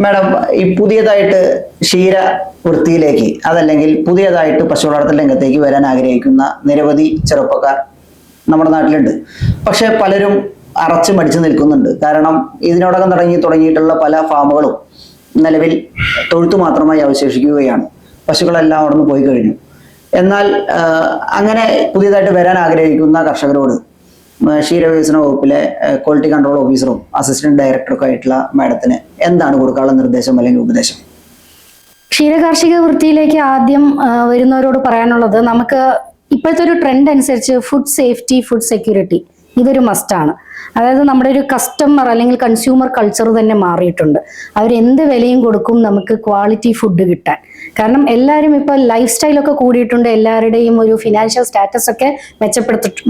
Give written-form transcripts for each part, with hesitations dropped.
Madam, ഈ പുതിയതായിട്ട് ക്ഷീര വൃത്തിയിലേക്ക് അതല്ലെങ്കിൽ പുതിയതായിട്ട് പശു വളർത്തൽ രംഗത്തേക്ക് വരാൻ ആഗ്രഹിക്കുന്ന നിരവധി ചെറുപ്പക്കാർ നമ്മുടെ നാട്ടിലുണ്ട്. പക്ഷെ പലരും അറച്ചു മടിച്ചു നിൽക്കുന്നുണ്ട്. കാരണം ഇതിനോടകം തുടങ്ങിയിട്ടുള്ള പല ഫാമുകളും നിലവിൽ തൊഴുത്തു മാത്രമായി അവശേഷിക്കുകയാണ്. പശുക്കളെല്ലാം അവിടെ നിന്ന് പോയി കഴിഞ്ഞു. എന്നാൽ അങ്ങനെ പുതിയതായിട്ട് വരാൻ ആഗ്രഹിക്കുന്ന കർഷകരോട് ക്ഷീരവികസന വകുപ്പിലെ ക്വാളിറ്റി കൺട്രോൾ ഓഫീസറും അസിസ്റ്റന്റ് ഡയറക്ടറൊക്കെ ആയിട്ടുള്ള മാഡത്തിന് എന്താണ് കൊടുക്കാനുള്ള നിർദ്ദേശം അല്ലെങ്കിൽ ഉപദേശം? ക്ഷീരകാർഷിക വൃത്തിയിലേക്ക് ആദ്യം വരുന്നവരോട് പറയാനുള്ളത്, നമുക്ക് ഇപ്പോഴത്തെ ഒരു ട്രെൻഡ് അനുസരിച്ച് ഫുഡ് സേഫ്റ്റി, ഫുഡ് സെക്യൂരിറ്റി ഇതൊരു മസ്റ്റാണ്. അതായത് നമ്മുടെ ഒരു കസ്റ്റമർ അല്ലെങ്കിൽ കൺസ്യൂമർ കൾച്ചർ തന്നെ മാറിയിട്ടുണ്ട്. അവരെന്ത് വിലയും കൊടുക്കും നമുക്ക് ക്വാളിറ്റി ഫുഡ് കിട്ടാൻ. കാരണം എല്ലാവരും ഇപ്പോൾ ലൈഫ് സ്റ്റൈലൊക്കെ കൂടിയിട്ടുണ്ട്. എല്ലാവരുടെയും ഒരു ഫിനാൻഷ്യൽ സ്റ്റാറ്റസ് ഒക്കെ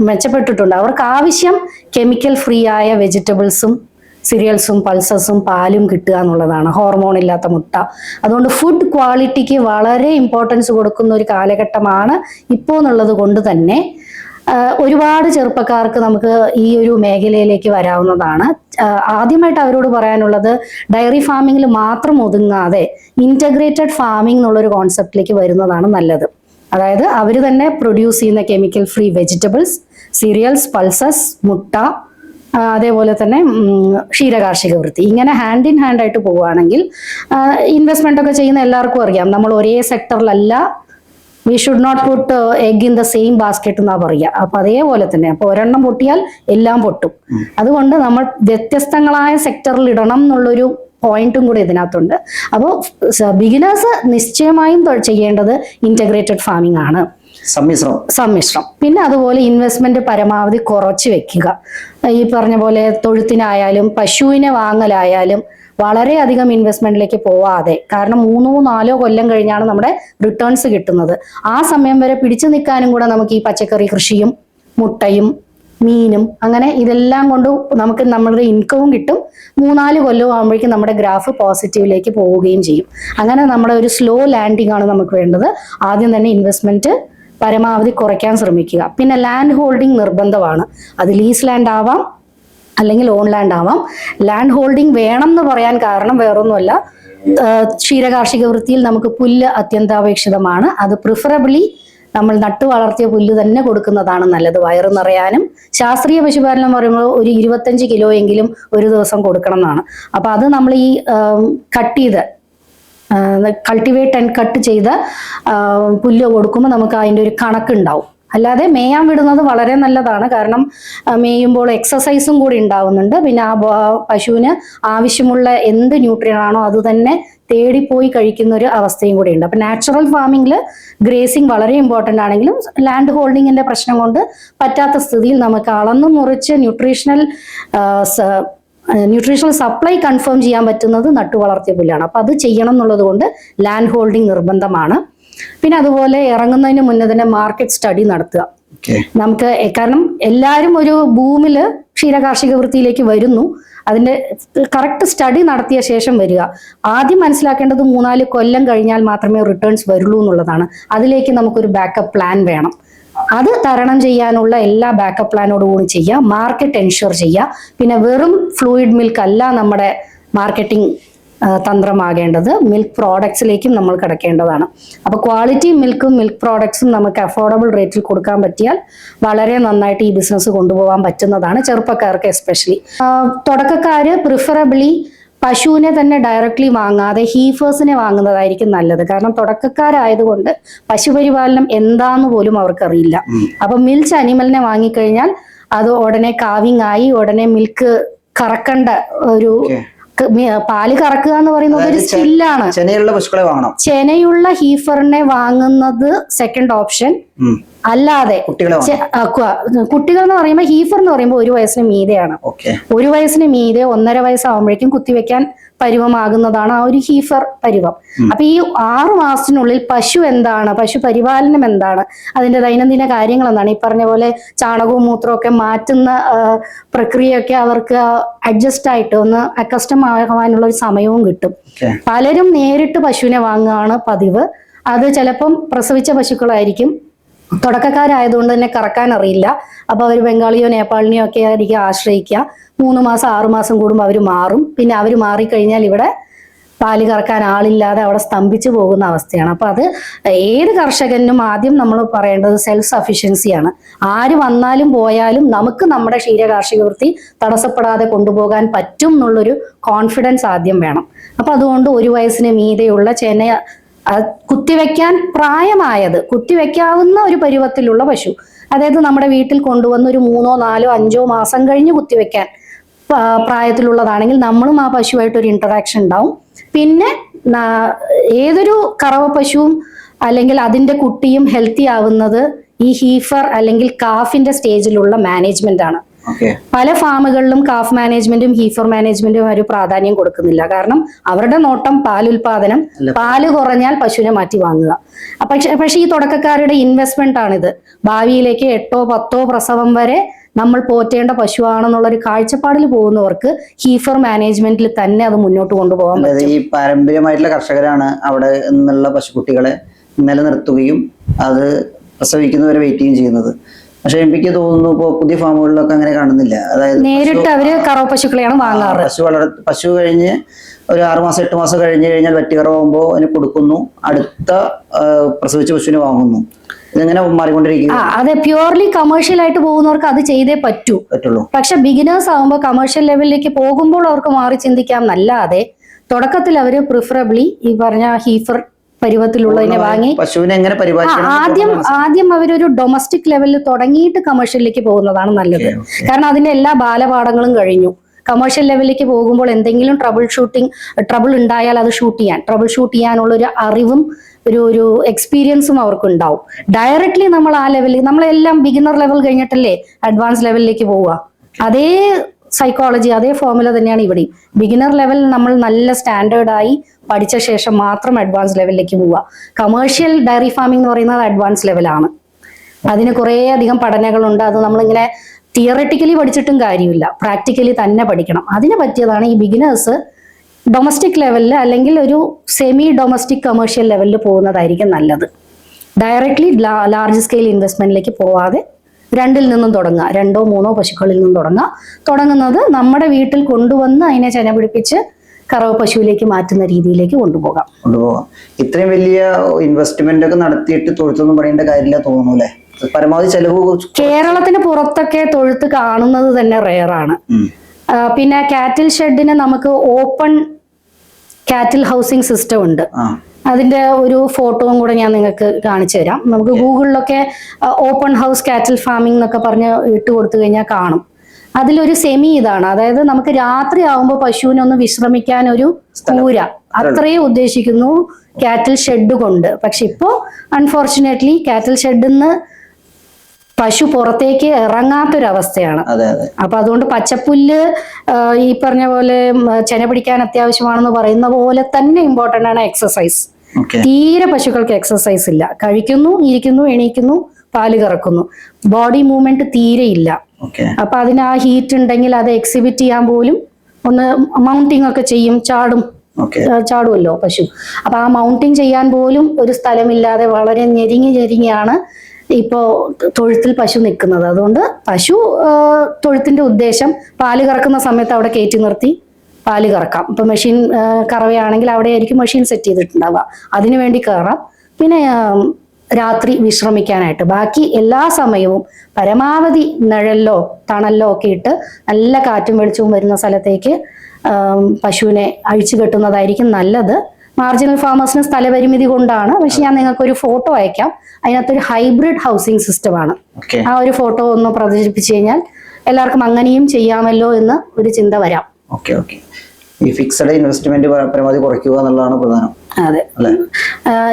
മെച്ചപ്പെട്ടിട്ടുണ്ട്. അവർക്ക് ആവശ്യം കെമിക്കൽ ഫ്രീ ആയ വെജിറ്റബിൾസും സീരിയൽസും പൾസസും പാലും കിട്ടുക എന്നുള്ളതാണ്, ഹോർമോൺ ഇല്ലാത്ത മുട്ട. അതുകൊണ്ട് ഫുഡ് ക്വാളിറ്റിക്ക് വളരെ ഇമ്പോർട്ടൻസ് കൊടുക്കുന്ന ഒരു കാലഘട്ടമാണ് ഇപ്പോൾ എന്നുള്ളത് കൊണ്ട് തന്നെ ഒരുപാട് ചെറുപ്പക്കാർക്ക് നമുക്ക് ഈ ഒരു മേഖലയിലേക്ക് വരാവുന്നതാണ്. ആദ്യമായിട്ട് അവരോട് പറയാനുള്ളത്, ഡയറി ഫാമിങ്ങിൽ മാത്രം ഒതുങ്ങാതെ ഇൻറ്റഗ്രേറ്റഡ് ഫാമിംഗ് എന്നുള്ളൊരു കോൺസെപ്റ്റിലേക്ക് വരുന്നതാണ് നല്ലത്. അതായത് അവർ തന്നെ പ്രൊഡ്യൂസ് ചെയ്യുന്ന chemical free vegetables, serials, pulses, മുട്ട, അതേപോലെ തന്നെ ക്ഷീരകാർഷിക വൃത്തി, ഇങ്ങനെ ഹാൻഡ് ഇൻ ഹാൻഡ് ആയിട്ട് പോവുകയാണെങ്കിൽ ഇൻവെസ്റ്റ്മെന്റ് ഒക്കെ ചെയ്യുന്ന എല്ലാവർക്കും അറിയാം, നമ്മൾ ഒരേ സെക്ടറിലല്ല, we should not put egg in the same basket എന്നാ പറയുക. അപ്പൊ അതേപോലെ തന്നെ അപ്പൊ ഒരെണ്ണം പൊട്ടിയാൽ എല്ലാം പൊട്ടും. അതുകൊണ്ട് നമ്മൾ വ്യത്യസ്തങ്ങളായ സെക്ടറിൽ ഇടണം എന്നുള്ളൊരു പോയിന്റും കൂടി ഇതിനകത്തുണ്ട്. അപ്പോൾ ബിഗിനേഴ്സ് നിശ്ചയമായും ചെയ്യേണ്ടത് ഇന്റഗ്രേറ്റഡ് ഫാമിംഗ് ആണ്, സമ്മിശ്രം. പിന്നെ അതുപോലെ ഇൻവെസ്റ്റ്മെന്റ് പരമാവധി കുറച്ച് വെക്കുക. ഈ പറഞ്ഞ പോലെ തൊഴുത്തിനായാലും പശുവിനെ വാങ്ങലായാലും വളരെയധികം ഇൻവെസ്റ്റ്മെന്റിലേക്ക് പോവാതെ, കാരണം 3-4 കൊല്ലം കഴിഞ്ഞാണ് നമ്മുടെ റിട്ടേൺസ് കിട്ടുന്നത്. ആ സമയം വരെ പിടിച്ചു നിൽക്കാനും കൂടെ നമുക്ക് ഈ പച്ചക്കറി കൃഷിയും മുട്ടയും മീനും അങ്ങനെ ഇതെല്ലാം കൊണ്ട് നമുക്ക് നമ്മുടെ ഇൻകവും കിട്ടും. 3-4 കൊല്ലവും ആകുമ്പോഴേക്കും നമ്മുടെ ഗ്രാഫ് പോസിറ്റീവിലേക്ക് പോവുകയും ചെയ്യും. അങ്ങനെ നമ്മുടെ ഒരു സ്ലോ ലാൻഡിംഗ് ആണ് നമുക്ക് വേണ്ടത്. ആദ്യം തന്നെ ഇൻവെസ്റ്റ്മെന്റ് പരമാവധി കുറയ്ക്കാൻ ശ്രമിക്കുക. പിന്നെ ലാൻഡ് ഹോൾഡിംഗ് നിർബന്ധമാണ്. അത് ലീസ് ലാൻഡ് ആവാം അല്ലെങ്കിൽ ഓൺ ലാൻഡ് ആവാം. ലാൻഡ് ഹോൾഡിംഗ് വേണം എന്ന് പറയാൻ കാരണം വേറൊന്നുമല്ല, ക്ഷീരകാർഷിക വൃത്തിയിൽ നമുക്ക് പുല്ല് അത്യന്താപേക്ഷിതമാണ്. അത് പ്രിഫറബിളി നമ്മൾ നട്ടു വളർത്തിയ പുല്ല് തന്നെ കൊടുക്കുന്നതാണ് നല്ലത്, വയറ് നിറയാനും. ശാസ്ത്രീയ പശുപാലനം പറയുമ്പോൾ ഒരു 25 കിലോ എങ്കിലും ഒരു ദിവസം കൊടുക്കണം എന്നാണ്. അപ്പൊ അത് നമ്മൾ ഈ കൾട്ടിവേറ്റ് ആൻഡ് കട്ട് ചെയ്ത പുല്ല് കൊടുക്കുമ്പോൾ നമുക്ക് അതിൻ്റെ ഒരു കണക്കുണ്ടാവും. അല്ലാതെ മേയാൻ വിടുന്നത് വളരെ നല്ലതാണ്, കാരണം മേയുമ്പോൾ എക്സസൈസും കൂടി ഉണ്ടാവുന്നുണ്ട്. പിന്നെ ആ പശുവിന് ആവശ്യമുള്ള എന്ത് ന്യൂട്രിയൻ ആണോ അത് തന്നെ തേടിപ്പോയി കഴിക്കുന്ന ഒരു അവസ്ഥയും കൂടി ഉണ്ട്. അപ്പൊ നാച്ചുറൽ ഫാമിങ്ങിൽ ഗ്രേസിങ് വളരെ ഇമ്പോർട്ടൻ്റ് ആണെങ്കിലും ലാൻഡ് ഹോൾഡിങ്ങിന്റെ പ്രശ്നം കൊണ്ട് പറ്റാത്ത സ്ഥിതിയിൽ നമുക്ക് അളന്നു മുറിച്ച് ന്യൂട്രീഷണൽ സപ്ലൈ കൺഫേം ചെയ്യാൻ പറ്റുന്നത് നട്ടു വളർത്തിയ പുല്ലാണ്. അപ്പൊ അത് ചെയ്യണം എന്നുള്ളത് കൊണ്ട് ലാൻഡ് ഹോൾഡിംഗ് നിർബന്ധമാണ്. പിന്നെ അതുപോലെ ഇറങ്ങുന്നതിന് മുന്നേ തന്നെ മാർക്കറ്റ് സ്റ്റഡി നടത്തുക. നമുക്ക് കാരണം എല്ലാവരും ഒരു ബൂമില് ക്ഷീരകാർഷിക വൃത്തിയിലേക്ക് വരുന്നു, അതിന്റെ കറക്റ്റ് സ്റ്റഡി നടത്തിയ ശേഷം വരിക. ആദ്യം മനസ്സിലാക്കേണ്ടത് 3-4 കൊല്ലം കഴിഞ്ഞാൽ മാത്രമേ റിട്ടേൺസ് വരുള്ളൂ എന്നുള്ളതാണ്. അതിലേക്ക് നമുക്കൊരു ബാക്കപ്പ് പ്ലാൻ വേണം. അത് തരണം ചെയ്യാനുള്ള എല്ലാ ബാക്കപ്പ് പ്ലാനോടുകൂടി ചെയ്യുക. മാർക്കറ്റ് എൻഷുർ ചെയ്യുക. പിന്നെ വെറും ഫ്ലൂയിഡ് മിൽക്ക് അല്ല നമ്മുടെ മാർക്കറ്റിംഗ് തന്ത്രമാകേണ്ടത്, മിൽക്ക് പ്രോഡക്ട്സിലേക്കും നമ്മൾ കിടക്കേണ്ടതാണ്. അപ്പൊ ക്വാളിറ്റി മിൽക്കും മിൽക്ക് പ്രോഡക്ട്സും നമുക്ക് അഫോർഡബിൾ റേറ്റിൽ കൊടുക്കാൻ പറ്റിയാൽ വളരെ നന്നായിട്ട് ഈ ബിസിനസ് കൊണ്ടുപോകാൻ പറ്റുന്നതാണ്, ചെറുപ്പക്കാർക്ക് എസ്പെഷ്യലി. തുടക്കക്കാര് പ്രിഫറബിളി പശുവിനെ തന്നെ ഡയറക്ട്ലി വാങ്ങാതെ ഹീഫേഴ്സിനെ വാങ്ങുന്നതായിരിക്കും നല്ലത്. കാരണം തുടക്കക്കാരായതുകൊണ്ട് പശുപരിപാലനം എന്താന്ന് പോലും അവർക്കറിയില്ല. അപ്പൊ മിൽച്ച് അനിമലിനെ വാങ്ങിക്കഴിഞ്ഞാൽ അത് ഉടനെ കാവിങ് ആയി ഉടനെ മിൽക്ക് കറക്കേണ്ട ഒരു പാല് കറക്കുക എന്ന് പറയുന്നത് ഒരു സ്കില്ലാണ്. ചെനയുള്ള ഹീഫറിനെ വാങ്ങുന്നത് സെക്കൻഡ് ഓപ്ഷൻ. അല്ലാതെ കുട്ടികൾ എന്ന് പറയുമ്പോൾ ഹീഫർ എന്ന് പറയുമ്പോൾ 1 വയസ്സിന് മീതെയാണ്. 1 വയസ്സിന് മീതെ 1.5 വയസ്സാവുമ്പോഴേക്കും കുത്തിവെക്കാൻ പരുവമാകുന്നതാണ് ആ ഒരു ഹീഫർ പരുവം. അപ്പൊ ഈ 6 മാസത്തിനുള്ളിൽ പശു എന്താണ്, പശു പരിപാലനം എന്താണ്, അതിന്റെ ദൈനംദിന കാര്യങ്ങൾ എന്താണ്, ഈ പറഞ്ഞ പോലെ ചാണകവും മൂത്രവും ഒക്കെ മാറ്റുന്ന പ്രക്രിയയൊക്കെ അവർക്ക് അഡ്ജസ്റ്റ് ആയിട്ട് ഒന്ന് അക്കസ്റ്റം ആകാനുള്ള ഒരു സമയവും കിട്ടും. പലരും നേരിട്ട് പശുവിനെ വാങ്ങുകയാണ് പതിവ്. അത് ചിലപ്പം പ്രസവിച്ച പശുക്കളായിരിക്കും. തുടക്കക്കാരായതുകൊണ്ട് തന്നെ കറക്കാൻ അറിയില്ല. അപ്പൊ അവർ ബംഗാളിയോ നേപ്പാളിനെയോ ഒക്കെ ആയിരിക്കും ആശ്രയിക്കുക. 3 മാസം 6 മാസം കൂടുമ്പോൾ അവർ മാറും. പിന്നെ അവർ മാറിക്കഴിഞ്ഞാൽ ഇവിടെ പാല് കറക്കാൻ ആളില്ലാതെ അവിടെ സ്തംഭിച്ചു പോകുന്ന അവസ്ഥയാണ്. അപ്പൊ അത് ഏത് കർഷകനും ആദ്യം നമ്മൾ പറയേണ്ടത് സെൽഫ് സഫിഷ്യൻസിയാണ്. ആര് വന്നാലും പോയാലും നമുക്ക് നമ്മുടെ ക്ഷീര കാർഷിക വൃത്തി തടസ്സപ്പെടാതെ കൊണ്ടുപോകാൻ പറ്റും എന്നുള്ളൊരു കോൺഫിഡൻസ് ആദ്യം വേണം. അപ്പൊ അതുകൊണ്ട് 1 വയസ്സിന് മീതെയുള്ള ചെന കുത്തിവെക്കാൻ പ്രായമായത്, കുത്തിവെക്കാവുന്ന ഒരു പരുവത്തിലുള്ള പശു, അതായത് നമ്മുടെ വീട്ടിൽ കൊണ്ടുവന്ന് ഒരു 3, 4, 5 മാസം കഴിഞ്ഞ് കുത്തിവെക്കാൻ പ്രായത്തിലുള്ളതാണെങ്കിൽ നമ്മളും ആ പശുവായിട്ട് ഒരു ഇന്ററാക്ഷൻ ഉണ്ടാവും. പിന്നെ ഏതൊരു കറവ പശുവും അല്ലെങ്കിൽ അതിന്റെ കുട്ടിയും ഹെൽത്തി ആവുന്നത് ഈ ഹീഫർ അല്ലെങ്കിൽ കാഫിന്റെ സ്റ്റേജിലുള്ള മാനേജ്മെന്റ് ആണ്. പല ഫാമുകളിലും കാഫ് മാനേജ്മെന്റും ഹീഫർ മാനേജ്മെന്റും ഒരു പ്രാധാന്യം കൊടുക്കുന്നില്ല. കാരണം അവരുടെ നോട്ടം പാലുൽപാദനം, പാല് കുറഞ്ഞാൽ പശുവിനെ മാറ്റി വാങ്ങുക. പക്ഷെ ഈ തുടക്കക്കാരുടെ ഇൻവെസ്റ്റ്മെന്റ് ആണിത്. ഭാവിയിലേക്ക് 8, 10 പ്രസവം വരെ നമ്മൾ പോറ്റേണ്ട പശുവാണെന്നുള്ളൊരു കാഴ്ചപ്പാടിൽ പോകുന്നവർക്ക് ഹീഫർ മാനേജ്മെന്റിൽ തന്നെ അത് മുന്നോട്ട് കൊണ്ടുപോകാൻ പറ്റും. ഈ പാരമ്പര്യമായിട്ടുള്ള കർഷകരാണ് അവിടെ നിന്നുള്ള പശുക്കുട്ടികളെ നിലനിർത്തുകയും അത് പ്രസവിക്കുന്നവരെ വെയിറ്റ് ചെയ്യുന്നത്. പക്ഷെ എനിക്ക് തോന്നുന്നു ഇപ്പോൾ പുതിയ ഫാമുകളിലൊക്കെ അങ്ങനെ കാണുന്നില്ല. അതായത് നേരിട്ട് അവര് കറവ പശുക്കളെയാണ് വാങ്ങാറ്. പശു കഴിഞ്ഞ് ഒരു 6 മാസം 8 മാസം കഴിഞ്ഞ് കഴിഞ്ഞാൽ വെട്ടിക്കറവാകുമ്പോൾ അതിന് കൊടുക്കുന്നു, അടുത്ത പ്രസവിച്ച പശുവിനെ വാങ്ങുന്നു. ഇതെങ്ങനെ മാറിക്കൊണ്ടിരിക്കുക? അതെ, പ്യൂർലി കമേഴ്ഷ്യൽ ആയിട്ട് പോകുന്നവർക്ക് അത് ചെയ്തേ പറ്റുള്ളൂ. പക്ഷെ ബിഗിനേഴ്സ് ആകുമ്പോൾ കമേഴ്ഷ്യൽ ലെവലിലേക്ക് പോകുമ്പോൾ അവർക്ക് മാറി ചിന്തിക്കാം എന്നല്ലാതെ തുടക്കത്തിൽ അവര് പ്രിഫറബിളി ഈ പറഞ്ഞ ഹീഫർ പരുവത്തിലുള്ളതിനെ വാങ്ങി പശുവിനെ എങ്ങനെ ആദ്യം അവരൊരു ഡൊമസ്റ്റിക് ലെവലിൽ തുടങ്ങിയിട്ട് കമേഴ്ഷ്യലിലേക്ക് പോകുന്നതാണ് നല്ലത്. കാരണം അതിന്റെ എല്ലാ ബാലപാഠങ്ങളും കഴിഞ്ഞു. കമേഴ്ഷ്യൽ ലെവലിലേക്ക് പോകുമ്പോൾ എന്തെങ്കിലും ട്രബിൾ ഉണ്ടായാൽ അത് ട്രബിൾ ഷൂട്ട് ചെയ്യാനുള്ള ഒരു അറിവും ഒരു എക്സ്പീരിയൻസും അവർക്ക് ഉണ്ടാവും. ഡയറക്ട്ലി നമ്മൾ ആ ലെവലിൽ, നമ്മളെല്ലാം ബിഗിനർ ലെവൽ കഴിഞ്ഞിട്ടല്ലേ അഡ്വാൻസ് ലെവലിലേക്ക് പോവുക. അതേ സൈക്കോളജി, അതേ ഫോർമുല തന്നെയാണ് ഇവിടെ. ബിഗിനർ ലെവൽ നമ്മൾ നല്ല സ്റ്റാൻഡേർഡായി പഠിച്ച ശേഷം മാത്രം അഡ്വാൻസ് ലെവലിലേക്ക് പോവുക. കമേഴ്ഷ്യൽ ഡയറി ഫാമിംഗ് എന്ന് പറയുന്നത് അഡ്വാൻസ് ലെവലാണ്. അതിന് കുറേ അധികം പഠനങ്ങളുണ്ട്. അത് നമ്മളിങ്ങനെ തിയററ്റിക്കലി പഠിച്ചിട്ടും കാര്യമില്ല, പ്രാക്ടിക്കലി തന്നെ പഠിക്കണം. അതിന് പറ്റിയതാണ് ഈ ബിഗിനേഴ്സ് ഡൊമസ്റ്റിക് ലെവലിൽ അല്ലെങ്കിൽ ഒരു സെമി ഡൊമസ്റ്റിക് കമേഴ്ഷ്യൽ ലെവലിൽ പോകുന്നതായിരിക്കും നല്ലത്. ഡയറക്ട്ലി ലാർജ് സ്കെയിൽ ഇൻവെസ്റ്റ്മെന്റിലേക്ക് പോവാതെ 2ൽ നിന്നും തുടങ്ങുക, 2, 3 പശുക്കളിൽ നിന്നും തുടങ്ങുന്നത് നമ്മുടെ വീട്ടിൽ കൊണ്ടുവന്ന് അതിനെ ചെന പിടിപ്പിച്ച് കറവ പശുവിലേക്ക് മാറ്റുന്ന രീതിയിലേക്ക് കൊണ്ടുപോകാം. ഇത്രയും വലിയ ഇൻവെസ്റ്റ്മെന്റ് ഒക്കെ നടത്തിയിട്ട് തൊഴുത്തൊന്നും പറയേണ്ട കാര്യമില്ല തോന്നുന്നു അല്ലെ? പരമാവധി ചെലവ് കേരളത്തിന് പുറത്തൊക്കെ തൊഴുത്ത് കാണുന്നത് തന്നെ റെയറാണ്. പിന്നെ കാറ്റിൽ ഷെഡിന് നമുക്ക് ഓപ്പൺ കാറ്റിൽ ഹൗസിംഗ് സിസ്റ്റം ഉണ്ട്. അതിന്റെ ഒരു ഫോട്ടോയും കൂടെ ഞാൻ നിങ്ങൾക്ക് കാണിച്ചു തരാം. നമുക്ക് ഗൂഗിളിലൊക്കെ ഓപ്പൺ ഹൗസ് കാറ്റിൽ ഫാമിംഗ് എന്നൊക്കെ പറഞ്ഞ് ഇട്ട് കൊടുത്തു കഴിഞ്ഞാൽ കാണും. അതിലൊരു സെമി ഇതാണ്, അതായത് നമുക്ക് രാത്രി ആവുമ്പോൾ പശുവിനൊന്ന് വിശ്രമിക്കാൻ ഒരു കൂര, അത്രയും ഉദ്ദേശിക്കുന്നു കാറ്റിൽ ഷെഡ് കൊണ്ട്. പക്ഷെ ഇപ്പോ അൺഫോർച്ചുനേറ്റ്ലി കാറ്റിൽ ഷെഡിൽ നിന്ന് പശു പുറത്തേക്ക് ഇറങ്ങാത്തൊരവസ്ഥയാണ്. അപ്പൊ അതുകൊണ്ട് പച്ചപ്പുല്ല് ഈ പറഞ്ഞ പോലെ ചെന പിടിക്കാൻ അത്യാവശ്യമാണെന്ന് പറയുന്ന പോലെ തന്നെ ഇമ്പോർട്ടന്റ് ആണ് എക്സസൈസ്. തീരെ പശുക്കൾക്ക് എക്സസൈസ് ഇല്ല. കഴിക്കുന്നു, ഇരിക്കുന്നു, എണീക്കുന്നു, പാല് കറക്കുന്നു, ബോഡി മൂവ്മെന്റ് തീരെ ഇല്ല. അപ്പൊ അതിന് ആ ഹീറ്റ് ഉണ്ടെങ്കിൽ അത് എക്സിബിറ്റ് ചെയ്യാൻ പോലും ഒന്ന് മൗണ്ടിങ് ഒക്കെ ചെയ്യും, ചാടുമല്ലോ പശു. അപ്പൊ ആ മൗണ്ടിങ് ചെയ്യാൻ പോലും ഒരു സ്ഥലമില്ലാതെ വളരെ ഞെരിങ്ങിയാണ് ഇപ്പോ തൊഴുത്തിൽ പശു നിൽക്കുന്നത്. അതുകൊണ്ട് പശു തൊഴുത്തിന്റെ ഉദ്ദേശം പാല് കറക്കുന്ന സമയത്ത് അവിടെ കയറ്റി നിർത്തി പാല് കറക്കാം. ഇപ്പൊ മെഷീൻ കറവയാണെങ്കിൽ അവിടെ ആയിരിക്കും മെഷീൻ സെറ്റ് ചെയ്തിട്ടുണ്ടാവുക, അതിനു വേണ്ടി കയറാം. പിന്നെ രാത്രി വിശ്രമിക്കാനായിട്ട് ബാക്കി എല്ലാ സമയവും പരമാവധി നിഴലിലോ തണലിലോ ഒക്കെ ഇട്ട് നല്ല കാറ്റും വെളിച്ചവും വരുന്ന സ്ഥലത്തേക്ക് പശുവിനെ അഴിച്ചു കെട്ടുന്നതായിരിക്കും നല്ലത്. മാർജിനൽ ഫാമേഴ്സിന് സ്ഥലപരിമിതി കൊണ്ടാണ്. പക്ഷെ ഞാൻ നിങ്ങൾക്ക് ഒരു ഫോട്ടോ അയക്കാം. അതിനകത്തൊരു ഹൈബ്രിഡ് ഹൗസിംഗ് സിസ്റ്റം ആണ്. ആ ഒരു ഫോട്ടോ ഒന്ന് പ്രദർശിപ്പിച്ചു കഴിഞ്ഞാൽ എല്ലാവർക്കും അങ്ങനെയും ചെയ്യാമല്ലോ എന്ന് ഒരു ചിന്ത വരാം. ഈ ഫിക്സഡ് ഇൻവെസ്റ്റ്മെന്റ് പരമാവധി കുറയ്ക്കുക എന്നുള്ളതാണ് പ്രധാനം. അതെ,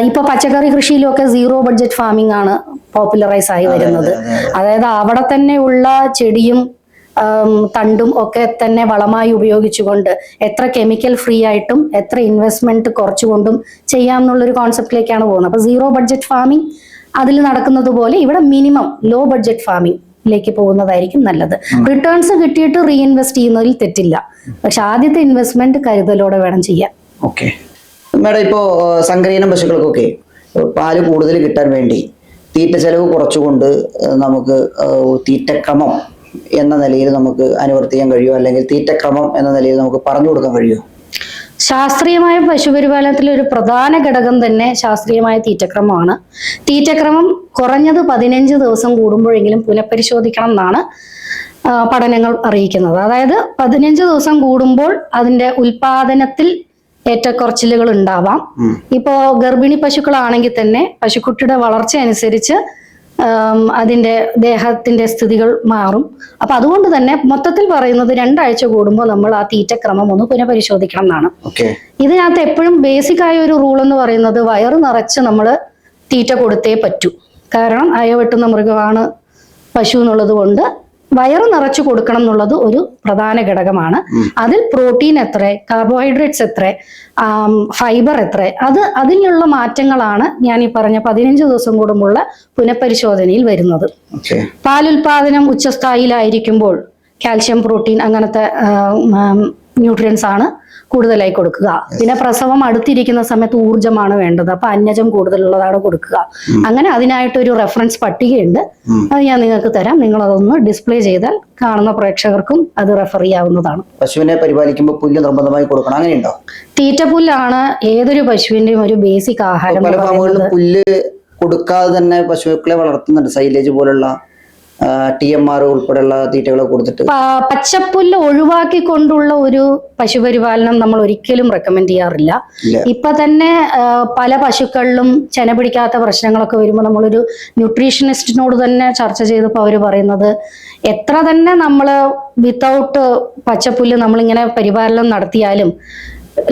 ഇപ്പൊ പച്ചക്കറി കൃഷിയിലും ഒക്കെ 0 ബഡ്ജറ്റ് ഫാമിംഗ് ആണ് പോപ്പുലറൈസ് ആയി വരുന്നത്. അതായത് അവിടെ തന്നെ ഉള്ള ചെടിയും തണ്ടും ഒക്കെ തന്നെ വളമായി ഉപയോഗിച്ചുകൊണ്ട് എത്ര കെമിക്കൽ ഫ്രീ ആയിട്ടും എത്ര ഇൻവെസ്റ്റ്മെന്റ് കുറച്ചുകൊണ്ടും ചെയ്യാം എന്നുള്ളൊരു കോൺസെപ്റ്റിലേക്കാണ് പോകുന്നത്. അപ്പൊ 0 ബഡ്ജറ്റ് ഫാമിംഗ് അതിൽ നടക്കുന്നത് പോലെ ഇവിടെ മിനിമം ലോ ബഡ്ജറ്റ് ഫാമിംഗിലേക്ക് പോകുന്നതായിരിക്കും നല്ലത്. റിട്ടേൺസ് കിട്ടിയിട്ട് റീഇൻവെസ്റ്റ് ചെയ്യുന്നതിൽ തെറ്റില്ല. പക്ഷെ ആദ്യത്തെ ഇൻവെസ്റ്റ്മെന്റ് കരുതലോടെ വേണം ചെയ്യാൻ. മേഡം, ഇപ്പോ സങ്കരീനം പശുക്കൾക്കൊക്കെ പാല് കൂടുതൽ കിട്ടാൻ വേണ്ടി തീറ്റ ചെലവ് കുറച്ചുകൊണ്ട് നമുക്ക് തീറ്റക്രമം എന്ന നിലയിൽ നമുക്ക് അനുവർത്തിക്കാൻ കഴിയുമോ? അല്ലെങ്കിൽ തീറ്റക്രമം എന്ന നിലയിൽ നമുക്ക് പറഞ്ഞു കൊടുക്കാൻ കഴിയുമോ? ശാസ്ത്രീയമായ പശുപരിപാലനത്തിൽ ഒരു പ്രധാന ഘടകം തന്നെ ശാസ്ത്രീയമായ തീറ്റക്രമമാണ്. തീറ്റക്രമം കുറഞ്ഞത് 15 ദിവസം കൂടുമ്പോഴെങ്കിലും പുനഃപരിശോധിക്കണം എന്നാണ് പഠനങ്ങൾ അറിയിക്കുന്നത്. അതായത് 15 ദിവസം കൂടുമ്പോൾ അതിന്റെ ഉൽപാദനത്തിൽ ഏറ്റക്കുറച്ചിലുകൾ ഉണ്ടാവാം. ഇപ്പോ ഗർഭിണി പശുക്കളാണെങ്കിൽ തന്നെ പശുക്കുട്ടിയുടെ വളർച്ച അനുസരിച്ച് അതിന്റെ ദേഹത്തിന്റെ സ്ഥിതികൾ മാറും. അപ്പൊ അതുകൊണ്ട് തന്നെ മൊത്തത്തിൽ പറയുന്നത് 2 ആഴ്ച കൂടുമ്പോൾ നമ്മൾ ആ തീറ്റക്രമം ഒന്ന് പുനഃപരിശോധിക്കണം എന്നാണ്. ഇതിനകത്ത് എപ്പോഴും ബേസിക് ആയ ഒരു റൂൾ എന്ന് പറയുന്നത് വയറ് നിറച്ച് നമ്മൾ തീറ്റ കൊടുത്തേ പറ്റൂ. കാരണം അയവെട്ടുന്ന മൃഗമാണ് പശു എന്നുള്ളത് കൊണ്ട് വയറ് നിറച്ചു കൊടുക്കണം എന്നുള്ളത് ഒരു പ്രധാന ഘടകമാണ്. അതിൽ പ്രോട്ടീൻ എത്ര, കാർബോഹൈഡ്രേറ്റ്സ് എത്ര, ഫൈബർ എത്ര, അതിലുള്ള മാറ്റങ്ങളാണ് ഞാൻ ഈ പറഞ്ഞ 15 ദിവസം കൂടുമ്പോഴുള്ള പുനഃപരിശോധനയിൽ വരുന്നത്. പാലുൽപാദനം ഉച്ചസ്ഥായിലായിരിക്കുമ്പോൾ കാൽഷ്യം, പ്രോട്ടീൻ അങ്ങനത്തെ ന്യൂട്രിയൻസ് ആണ് കൂടുതലായി കൊടുക്കുക. പിന്നെ പ്രസവം അടുത്തിരിക്കുന്ന സമയത്ത് ഊർജ്ജമാണ് വേണ്ടത്, അപ്പൊ അന്നജം കൂടുതലുള്ളതാണ് കൊടുക്കുക. അങ്ങനെ അതിനായിട്ടൊരു റെഫറൻസ് പട്ടികയുണ്ട്, അത് ഞാൻ നിങ്ങൾക്ക് തരാം. നിങ്ങൾ അതൊന്ന് ഡിസ്പ്ലേ ചെയ്താൽ കാണുന്ന പ്രേക്ഷകർക്കും അത് റെഫർ ചെയ്യാവുന്നതാണ്. പശുവിനെ പരിപാലിക്കുമ്പോൾ പുല്ല് നിർബന്ധമായി കൊടുക്കണം, അങ്ങനെയുണ്ടോ? തീറ്റപ്പുല്ലാണ് ഏതൊരു പശുവിന്റെയും ഒരു ബേസിക് ആഹാരം. പല ഫാമുകളിലും പുല്ല് കൊടുക്കാതെ തന്നെ പശുക്കളെ വളർത്തുന്നുണ്ട്, സൈലേജ് പോലുള്ള TMR ഉൾപ്പെടെയുള്ള തീറ്റകൾ കൊടുത്തിട്ട്. പച്ചപ്പുല്ല് ഒഴിവാക്കിക്കൊണ്ടുള്ള ഒരു പശുപരിപാലനം നമ്മൾ ഒരിക്കലും റെക്കമെൻഡ് ചെയ്യാറില്ല. ഇപ്പൊ തന്നെ പല പശുക്കളിലും ചെന പിടിക്കാത്ത പ്രശ്നങ്ങളൊക്കെ വരുമ്പോൾ നമ്മളൊരു ന്യൂട്രീഷനിസ്റ്റിനോട് തന്നെ ചർച്ച ചെയ്തപ്പോൾ അവർ പറയുന്നത് എത്ര തന്നെ നമ്മൾ വിത്തൗട്ട് പച്ചപ്പുല്ല് നമ്മളിങ്ങനെ പരിപാലനം നടത്തിയാലും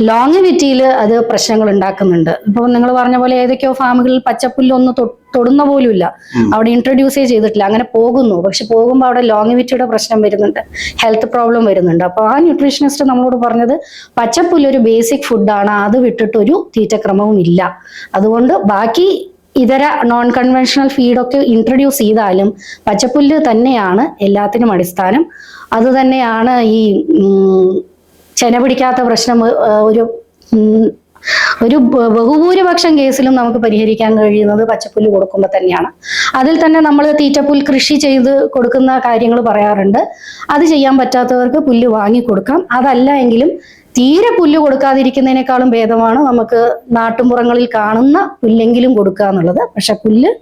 ലോങ്ങിവിറ്റിയിൽ അത് പ്രശ്നങ്ങൾ ഉണ്ടാക്കുന്നുണ്ട്. ഇപ്പൊ നിങ്ങൾ പറഞ്ഞ പോലെ ഏതൊക്കെയോ ഫാമുകളിൽ പച്ചപ്പുല്ലൊന്നും തൊടുന്ന പോലും ഇല്ല, അവിടെ ഇൻട്രൊഡ്യൂസേ ചെയ്തിട്ടില്ല, അങ്ങനെ പോകുന്നു. പക്ഷെ പോകുമ്പോൾ അവിടെ ലോങ്ങിവിറ്റിയുടെ പ്രശ്നം വരുന്നുണ്ട്, ഹെൽത്ത് പ്രോബ്ലം വരുന്നുണ്ട്. അപ്പൊ ആ ന്യൂട്രീഷനിസ്റ്റ് നമ്മളോട് പറഞ്ഞത് പച്ചപ്പുല്ല് ഒരു ബേസിക് ഫുഡാണ്, അത് വിട്ടിട്ടൊരു തീറ്റക്രമവും ഇല്ല. അതുകൊണ്ട് ബാക്കി ഇതര നോൺ കൺവെൻഷണൽ ഫീഡൊക്കെ ഇൻട്രൊഡ്യൂസ് ചെയ്താലും പച്ചപ്പുല്ല് തന്നെയാണ് എല്ലാത്തിനും അടിസ്ഥാനം. അത് തന്നെയാണ് ഈ ചെന പിടിക്കാത്ത പ്രശ്നം ഒരു ബഹുഭൂരിപക്ഷം കേസിലും നമുക്ക് പരിഹരിക്കാൻ കഴിയുന്നത് പച്ചപ്പുല്ല് കൊടുക്കുമ്പോൾ തന്നെയാണ്. അതിൽ തന്നെ നമ്മൾ തീറ്റപ്പുൽ കൃഷി ചെയ്ത് കൊടുക്കുന്ന കാര്യങ്ങൾ പറയാറുണ്ട്. അത് ചെയ്യാൻ പറ്റാത്തവർക്ക് പുല്ല് വാങ്ങി കൊടുക്കാം. അതല്ല എങ്കിലും തീരെ പുല്ല് കൊടുക്കാതിരിക്കുന്നതിനേക്കാളും ഭേദമാണ് നമുക്ക് നാട്ടുമ്പുറങ്ങളിൽ കാണുന്ന പുല്ലെങ്കിലും കൊടുക്കുക എന്നുള്ളത്. പക്ഷെ പുല്ല്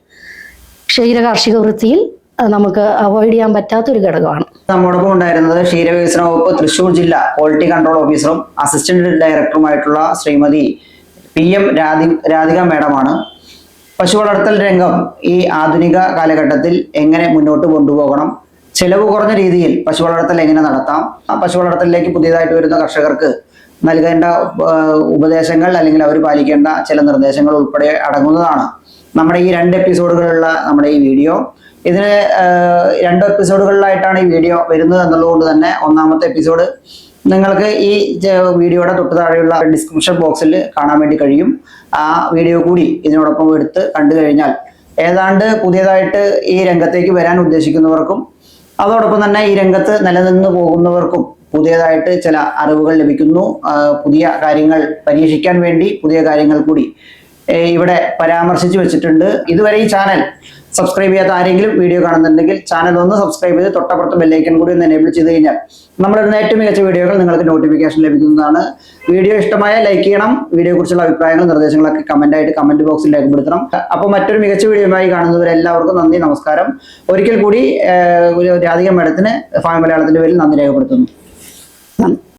ക്ഷീരകാർഷിക വൃത്തിയിൽ നമുക്ക് അവോയ്ഡ് ചെയ്യാൻ പറ്റാത്തൊരു ഘടകമാണ്. നമ്മോടൊപ്പം ഉണ്ടായിരുന്നത് ക്ഷീരവികസന വകുപ്പ് തൃശ്ശൂർ ജില്ലാ ക്വാളിറ്റി കൺട്രോൾ ഓഫീസറും അസിസ്റ്റന്റ് ഡയറക്ടറുമായിട്ടുള്ള ശ്രീമതി PM രാധിക മാഡമാണ്. പശു വളർത്തൽ രംഗം ഈ ആധുനിക കാലഘട്ടത്തിൽ എങ്ങനെ മുന്നോട്ട് കൊണ്ടുപോകണം, ചെലവ് കുറഞ്ഞ രീതിയിൽ പശു വളർത്തൽ എങ്ങനെ നടത്താം, ആ പശു വളർത്തലിലേക്ക് പുതിയതായിട്ട് വരുന്ന കർഷകർക്ക് നൽകേണ്ട ഉപദേശങ്ങൾ അല്ലെങ്കിൽ അവർ പാലിക്കേണ്ട ചില നിർദ്ദേശങ്ങൾ ഉൾപ്പെടെ അടങ്ങുന്നതാണ് നമ്മുടെ ഈ 2 എപ്പിസോഡുകളുള്ള നമ്മുടെ ഈ വീഡിയോ. ഇതിന് 2 എപ്പിസോഡുകളിലായിട്ടാണ് ഈ വീഡിയോ വരുന്നത് എന്നുള്ളതുകൊണ്ട് തന്നെ ഒന്നാമത്തെ എപ്പിസോഡ് നിങ്ങൾക്ക് ഈ വീഡിയോയുടെ തൊട്ട് താഴെയുള്ള ഡിസ്ക്രിപ്ഷൻ ബോക്സിൽ കാണാൻ വേണ്ടി കഴിയും. ആ വീഡിയോ കൂടി ഇതിനോടൊപ്പം എടുത്ത് കണ്ടു കഴിഞ്ഞാൽ ഏതാണ്ട് പുതിയതായിട്ട് ഈ രംഗത്തേക്ക് വരാൻ ഉദ്ദേശിക്കുന്നവർക്കും അതോടൊപ്പം തന്നെ ഈ രംഗത്ത് നിലനിന്ന് പോകുന്നവർക്കും പുതിയതായിട്ട് ചില അറിവുകൾ ലഭിക്കുന്നു. പുതിയ കാര്യങ്ങൾ പരീക്ഷിക്കാൻ വേണ്ടി പുതിയ കാര്യങ്ങൾ കൂടി ഇവിടെ പരാമർശിച്ചു വെച്ചിട്ടുണ്ട്. ഇതുവരെ ഈ ചാനൽ സബ്സ്ക്രൈബ് ചെയ്യാത്ത ആരെങ്കിലും വീഡിയോ കാണുന്നുണ്ടെങ്കിൽ ചാനൽ ഒന്ന് സബ്സ്ക്രൈബ് ചെയ്ത് തൊട്ടപ്പുറത്ത് ബെല്ലൈക്കൻ കൂടി ഒന്ന് എനേബിൾ ചെയ്ത് കഴിഞ്ഞാൽ നമ്മളിടുന്ന ഏറ്റവും മികച്ച വീഡിയോകൾ നിങ്ങൾക്ക് നോട്ടിഫിക്കേഷൻ ലഭിക്കുന്നതാണ്. വീഡിയോ ഇഷ്ടമായ ലൈക്ക് ചെയ്യണം. വീഡിയോയെ കുറിച്ചുള്ള അഭിപ്രായങ്ങളും നിർദ്ദേശങ്ങളൊക്കെ കമന്റ് ബോക്സിൽ രേഖപ്പെടുത്തണം. അപ്പോൾ മറ്റൊരു മികച്ച വീഡിയോയുമായി കാണുന്നവരെല്ലാവർക്കും നന്ദി, നമസ്കാരം. ഒരിക്കൽ കൂടി രാധിക മാഡത്തിന് ഫാം മലയാളത്തിന്റെ പേരിൽ നന്ദി രേഖപ്പെടുത്തുന്നു.